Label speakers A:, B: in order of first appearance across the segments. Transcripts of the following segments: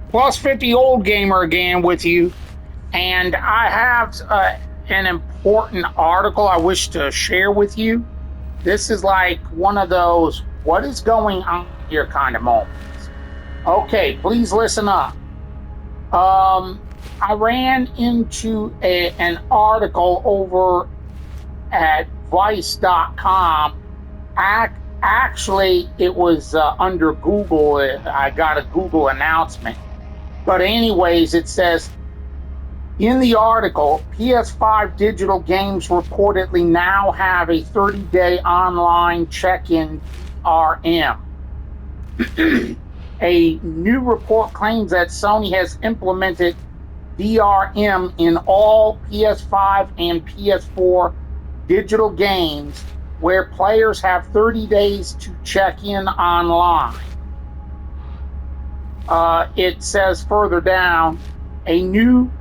A: Plus 50 Old Gamer again with you. And I have an important article I wish to share with you. This is like one of those, what is going on here kind of moments. Okay, please listen up. I ran into an article over at vice.com. Actually, it was under Google. I got a Google announcement. But, anyways, it says in the article, PS5 digital games reportedly now have a 30-day online check-in DRM. A new report claims that Sony has implemented DRM in all PS5 and PS4 digital games where players have 30 days to check in online. It says further down, a new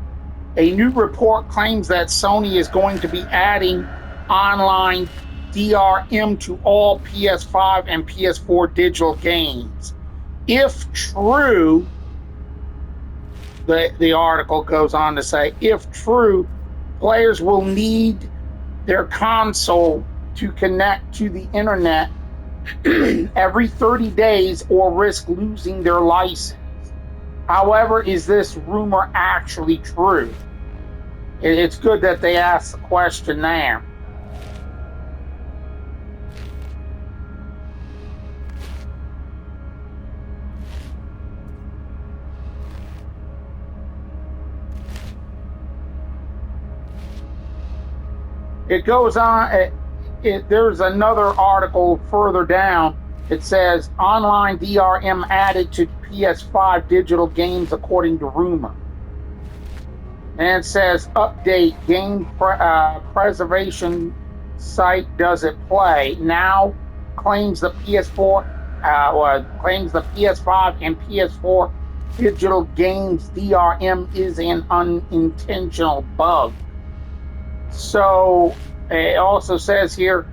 A: report claims that Sony is going to be adding online DRM to all PS5 and PS4 digital games. If true, the article goes on to say, if true, players will need their console to connect to the internet every 30 days or risk losing their license. However, is this rumor actually true? It's good that they asked the question there. It goes on, there's another article further down. It says, online DRM added to PS5 digital games according to rumor. And it says, update, game preservation site does it play. Now claims the claims the PS5 and PS4 digital games DRM is an unintentional bug. So it also says here,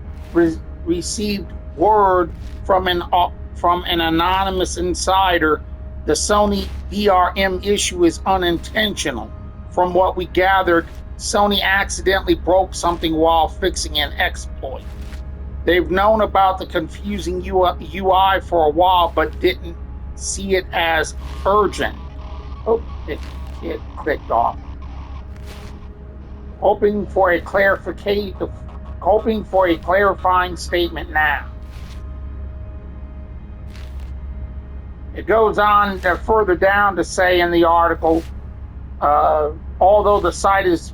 A: received word from an anonymous insider. The Sony DRM issue is unintentional. From what we gathered, Sony accidentally broke something while fixing an exploit. They've known about the confusing UI for a while, but didn't see it as urgent. Oh, it clicked off. Hoping for a clarifying statement now. It goes on further down to say in the article, although the site is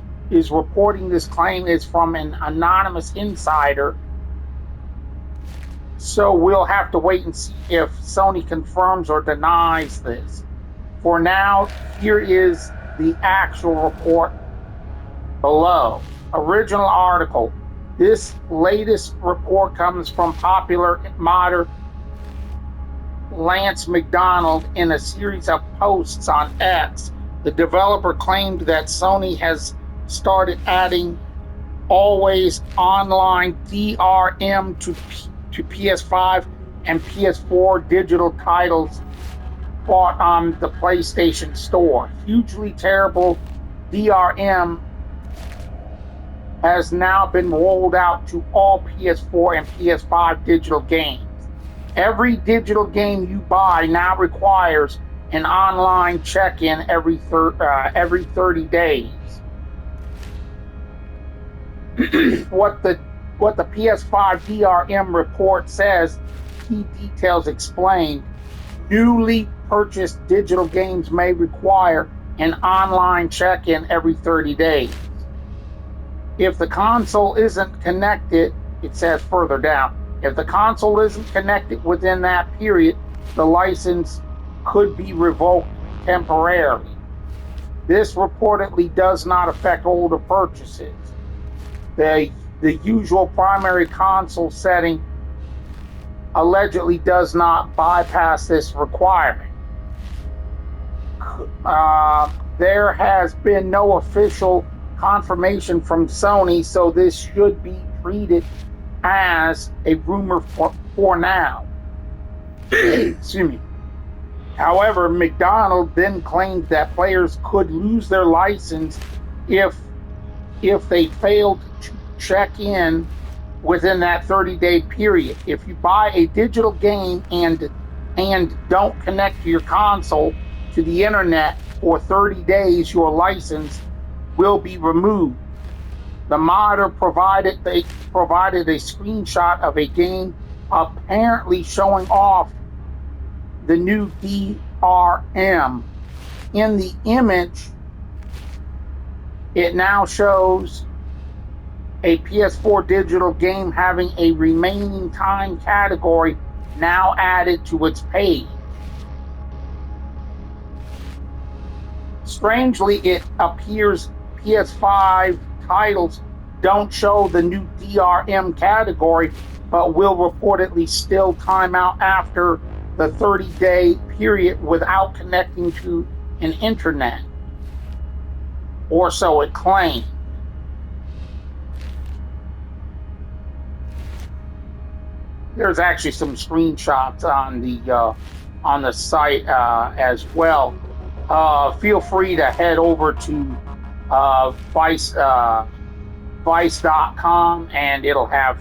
A: reporting this claim is from an anonymous insider, so we'll have to wait and see if Sony confirms or denies this. For now, here is the actual report below. Original article. This latest report comes from popular modder Lance McDonald in a series of posts on X. The developer claimed that Sony has started adding always online DRM to PS5 and PS4 digital titles bought on the PlayStation Store. Hugely terrible DRM has now been rolled out to all PS4 and PS5 digital games. Every digital game you buy now requires an online check-in every 30 days. What the PS5 DRM report says, key details explained. Newly purchased digital games may require an online check-in every 30 days. If the console isn't connected, it says further down, if the console isn't connected within that period, the license could be revoked temporarily. This reportedly does not affect older purchases. The usual primary console setting allegedly does not bypass this requirement. There has been no official confirmation from Sony, so this should be treated as a rumor for now. Excuse me. However, McDonald then claimed that players could lose their license if they failed to check in within that 30-day period. If you buy a digital game and don't connect your console to the internet for 30 days, your license will be removed. The modder provided a screenshot of a game apparently showing off the new DRM. In the image, it now shows a PS4 digital game having a remaining time category now added to its page. Strangely, it appears PS5 titles don't show the new DRM category, but will reportedly still time out after the 30-day period without connecting to an internet, or so it claimed. There's actually some screenshots on the site as well. Feel free to head over to Vice.com and it'll have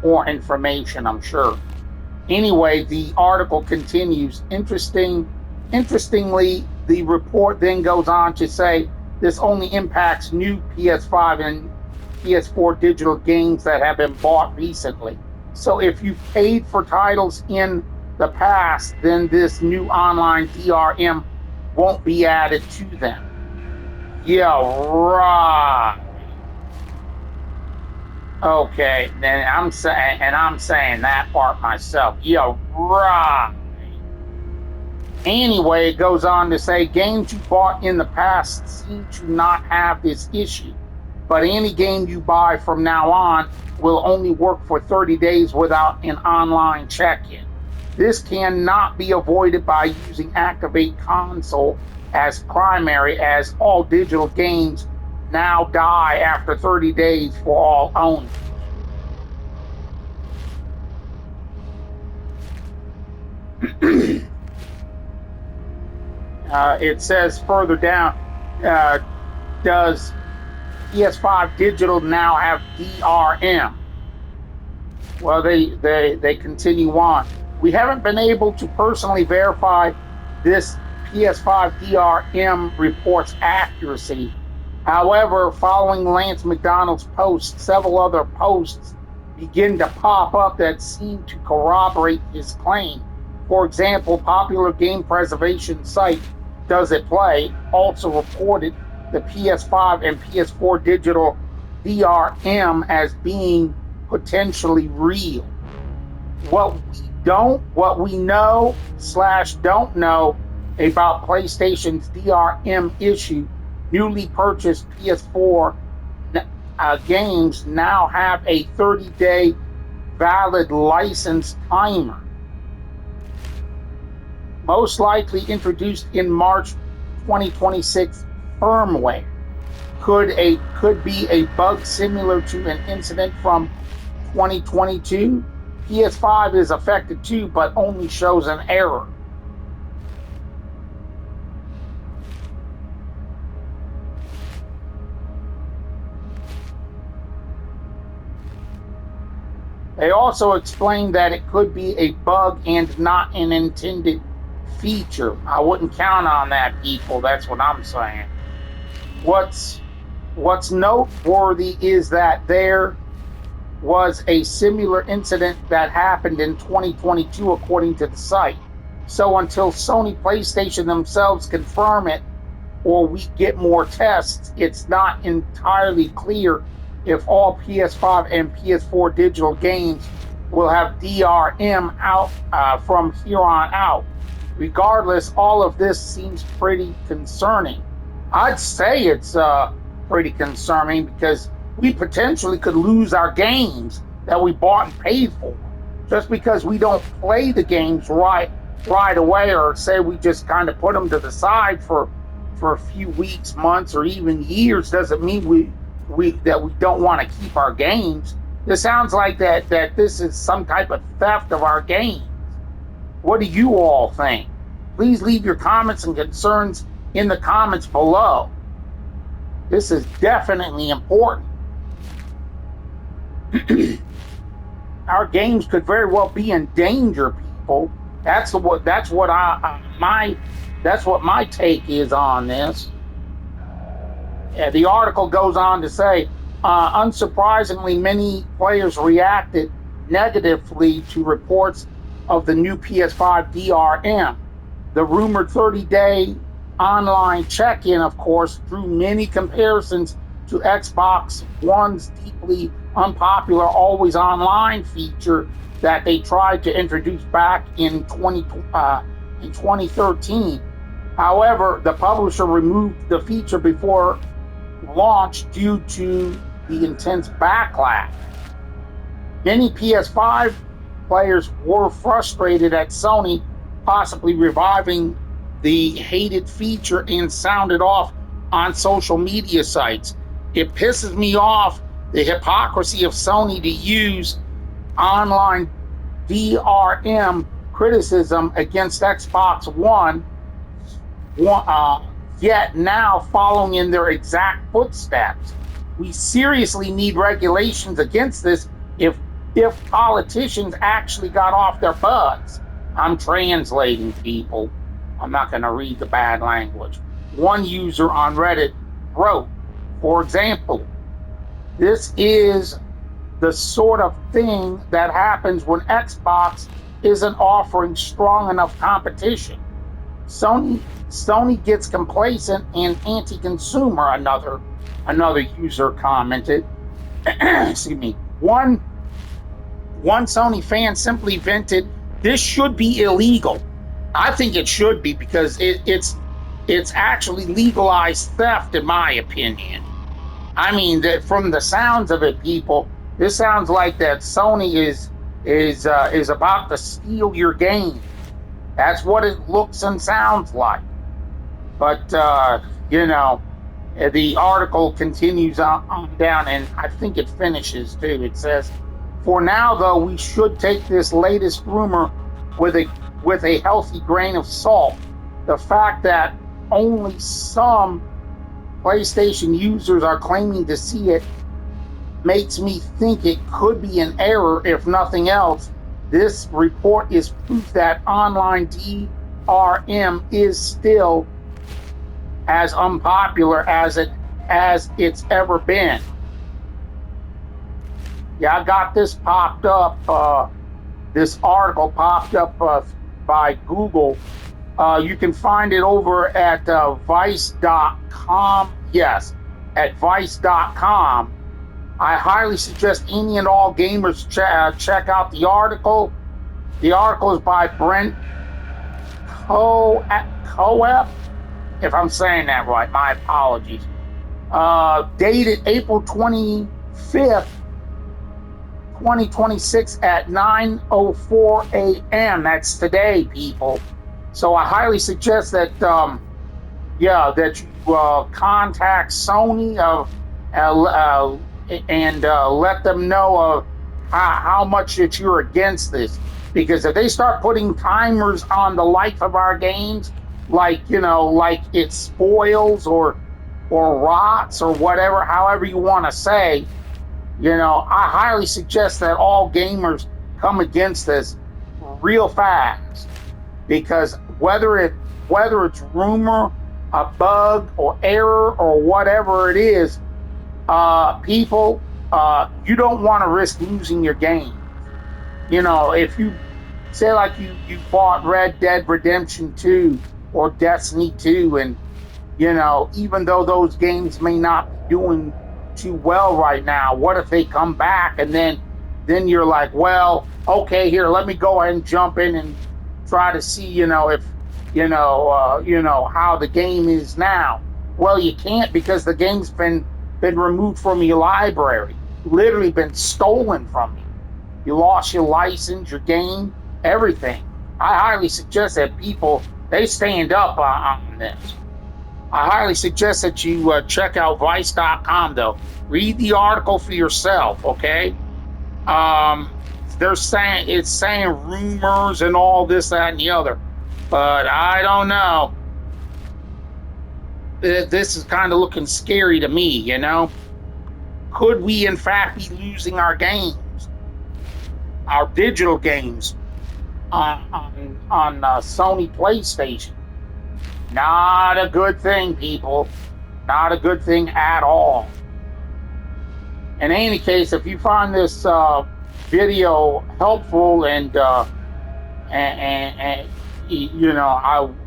A: more information, I'm sure. Anyway, the article continues. Interestingly, the report then goes on to say this only impacts new PS5 and PS4 digital games that have been bought recently. So if you paid for titles in the past, then this new online DRM won't be added to them. Yeah, right. Okay, then I'm saying that part myself. Yeah, right. Anyway, it goes on to say games you bought in the past seem to not have this issue, but any game you buy from now on will only work for 30 days without an online check-in. This cannot be avoided by using Activate Console as primary, as all digital games now die after 30 days for all owners. It says further down, does PS5 Digital now have DRM? Well, they continue on. We haven't been able to personally verify this PS5 DRM report's accuracy. However, following Lance McDonald's post, several other posts begin to pop up that seem to corroborate his claim. For example, popular game preservation site Does It Play also reported the PS5 and PS4 digital DRM as being potentially real. What we know / don't know about PlayStation's DRM issue, newly purchased PS4 games now have a 30-day valid license timer, most likely introduced in March 2026 firmware. Could be a bug similar to an incident from 2022. PS5 is affected too, but only shows an error. They also explained that it could be a bug and not an intended feature. I wouldn't count on that, people. That's what I'm saying. What's noteworthy is that there was a similar incident that happened in 2022, according to the site. So until Sony PlayStation themselves confirm it or we get more tests, it's not entirely clear if all PS5 and PS4 digital games will have DRM out from here on out. Regardless, all of this seems pretty concerning. I'd say it's pretty concerning because we potentially could lose our games that we bought and paid for just because we don't play the games right away, or say we just kind of put them to the side for a few weeks, months, or even years. Doesn't mean we don't want to keep our games. This sounds like that this is some type of theft of our games. What do you all think? Please leave your comments and concerns in the comments below. This is definitely important. Our games could very well be in danger, people. That's what my take is on this. The article goes on to say, unsurprisingly, many players reacted negatively to reports of the new PS5 DRM. The rumored 30-day online check-in, of course, drew many comparisons to Xbox One's deeply unpopular always online feature that they tried to introduce back in 2013. However, the publisher removed the feature before launch due to the intense backlash. Many PS5 players were frustrated at Sony possibly reviving the hated feature and sounded off on social media sites. It pisses me off the hypocrisy of Sony to use online DRM criticism against Xbox One, yet now following in their exact footsteps. We seriously need regulations against this if politicians actually got off their butts. I'm translating, people. I'm not going to read the bad language. One user on Reddit wrote, for example, this is the sort of thing that happens when Xbox isn't offering strong enough competition. Sony gets complacent and anti-consumer, another user commented. Excuse me. One Sony fan simply vented, "This should be illegal." I think it should be, because it's actually legalized theft, in my opinion. I mean, from the sounds of it, people, this sounds like that Sony is about to steal your game. That's what it looks and sounds like. But the article continues on down, and I think it finishes too. It says, "For now, though, we should take this latest rumor with a healthy grain of salt. The fact that only some PlayStation users are claiming to see it makes me think it could be an error, if nothing else. This report is proof that online DRM is still as unpopular as it's ever been." Yeah, I got this popped up. This article popped up by Google. You can find it over at Vice.com. Yes, at Vice.com. I highly suggest any and all gamers check out the article. The article is by Brent Coep, if I'm saying that right. My apologies. Dated April 25th, 2026 at 9:04 a.m. That's today, people. So I highly suggest that you contact Sony and let them know how much that you're against this. Because if they start putting timers on the life of our games, like it spoils or rots or whatever, however you want to say, I highly suggest that all gamers come against this real fast. Because whether it's rumor, a bug, or error, or whatever it is, people, you don't want to risk losing your game. If you say, like, you bought Red Dead Redemption 2 or Destiny 2, and even though those games may not be doing too well right now, what if they come back and then you're like, well, okay, here, let me go ahead and jump in and try to see, if how the game is now. Well, you can't, because the game's been removed from your library, literally been stolen from you. You lost your license, your game, everything. I highly suggest that people, they stand up on this. I highly suggest that you check out Vice.com, though. Read the article for yourself, okay? It's saying rumors and all this, that, and the other. But I don't know. This is kind of looking scary to me, you know? Could we, in fact, be losing our games, our digital games on Sony PlayStation? Not a good thing, people. Not a good thing at all. In any case, if you find this video helpful and you know,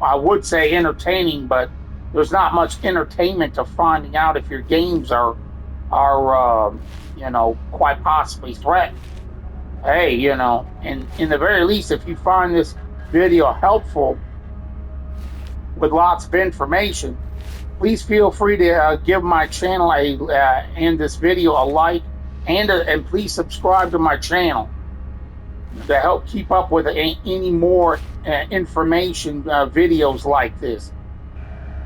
A: I would say entertaining, but there's not much entertainment to finding out if your games are you know, quite possibly threatened. Hey, you know, in the very least, if you find this video helpful with lots of information, please feel free to give my channel and this video a like, and please subscribe to my channel to help keep up with any more information videos like this.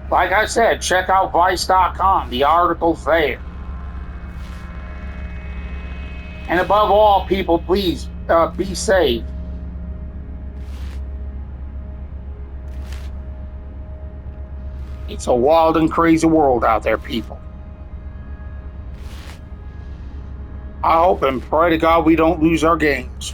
A: Like I said, check out Vice.com. The article's there. And above all, people, please be safe. It's a wild and crazy world out there, people. I hope and pray to God we don't lose our games.